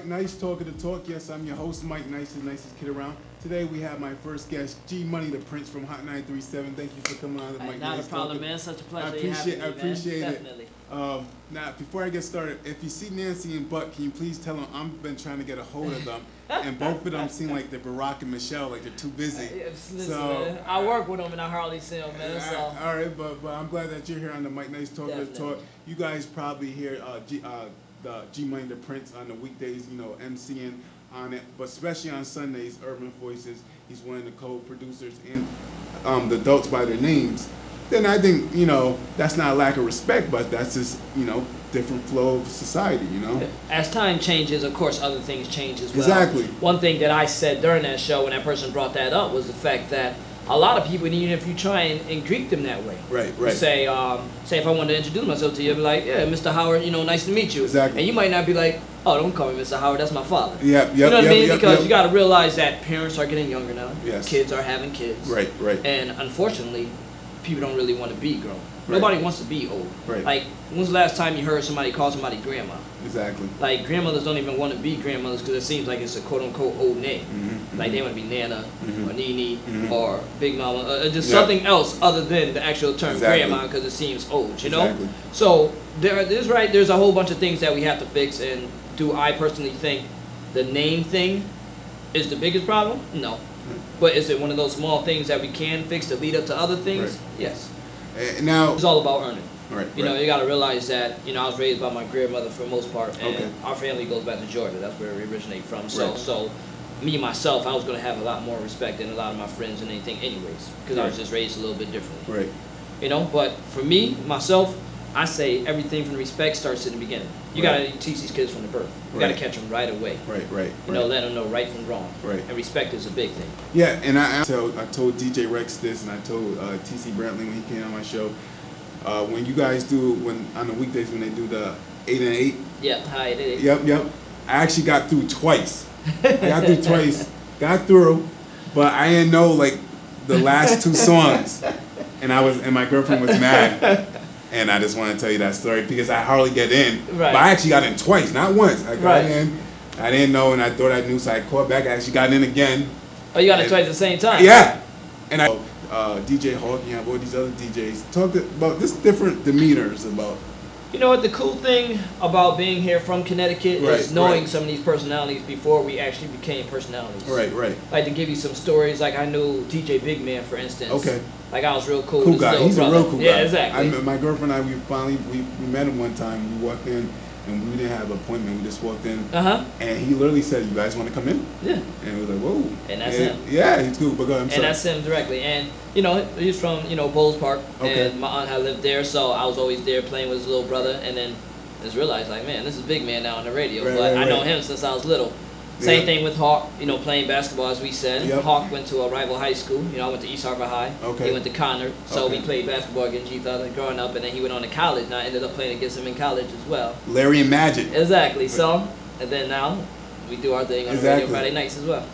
Nice talking to talk. Yes, I'm your host, Mike Nice, the nicest kid around. Today we have my first guest, G Money, the Prince from Hot 937. Thank you for coming on. Mike not nice a problem, talking. Man. Such a pleasure. I appreciate it. Definitely. Now, before I get started, if you see Nancy and Buck, can you please tell them I've been trying to get a hold of them, and both of them seem like they're Barack and Michelle, like they're too busy. Listen, man, I work with them and I hardly see them, man. So. All right, but I'm glad that you're here on the Mike Nice Talking to Talk. You guys probably hear the G Money the Prince on the weekdays, you know, MCing on it, but especially on Sundays, Urban Voices. He's one of the co-producers and the adults by their names. Then I think, you know, that's not a lack of respect, but that's just, you know, different flow of society, you know? As time changes, of course, other things change as well. Exactly. One thing that I said during that show when that person brought that up was the fact that a lot of people, even if you try and greet them that way. Right. Say if I wanted to introduce myself to you, I'd be like, yeah, Mr. Howard, you know, nice to meet you. Exactly. And you might not be like, oh, don't call me Mr. Howard, that's my father. Yep, you know what I mean? Because you got to realize that parents are getting younger now. Yes. Kids are having kids. Right. And unfortunately, people don't really want to be grown. Right. Nobody wants to be old. Right. Like, when's the last time you heard somebody call somebody grandma? Exactly. Like, grandmothers don't even want to be grandmothers because it seems like it's a quote-unquote old name. Like, they want to be Nana or Nene or Big Mama or just something else other than the actual term grandma because it seems old, you know? Exactly. So, there's a whole bunch of things that we have to fix, and do I personally think the name thing is the biggest problem? No. But is it one of those small things that we can fix to lead up to other things? Right. Yes. Now it's all about earning. Right. You know, you got to realize that, you know, I was raised by my grandmother for the most part, and our family goes back to Georgia. That's where we originate from. So me, myself, I was going to have a lot more respect than a lot of my friends and anything anyways, because I was just raised a little bit differently. Right. You know, but for me, myself, I say everything from respect starts in the beginning. You got to teach these kids from the birth. You got to catch them right away. Right. You know, let them know right from wrong. Right. And respect is a big thing. Yeah, and I told DJ Rex this, and I told TC Brantley when he came on my show. When you guys do, on the weekdays when they do the 8 and 8. Yeah, hi, 8 and 8. Yep. I actually got through twice. Got through, but I didn't know like the last 2 songs, and my girlfriend was mad. And I just want to tell you that story because I hardly get in. Right. But I actually got in twice, not once. I got in. I didn't know, and I thought I knew, so I called back. I actually got in again. Oh, you got in twice at the same time? Yeah. And DJ Hawk, you have all these other DJs talked about this different demeanors about. You know what, the cool thing about being here from Connecticut is knowing some of these personalities before we actually became personalities. Right. Like, to give you some stories, like I knew DJ Big Man, for instance. Okay. Like, I was real cool. Cool guy. He's a real cool guy. Yeah, exactly. My girlfriend and I, we met him one time. We walked in, and we didn't have an appointment. We just walked in. And he literally said, "You guys want to come in?" Yeah. And we was like, "Whoa." And that's him. Yeah, he's cool. But go ahead, and that's him directly. And, you know, he's from, you know, Bowles Park. And my aunt had lived there, so I was always there playing with his little brother. And then just realized, like, man, this is Big Man now on the radio. But I know him since I was little. Same thing with Hawk, you know, playing basketball, as we said. Hawk went to a rival high school. You know, I went to East Hartford High. He went to Connor. So we played basketball against each other growing up, and then he went on to college, and I ended up playing against him in college as well. Larry and Magic. Exactly. So, and then now we do our thing on the radio Friday nights as well.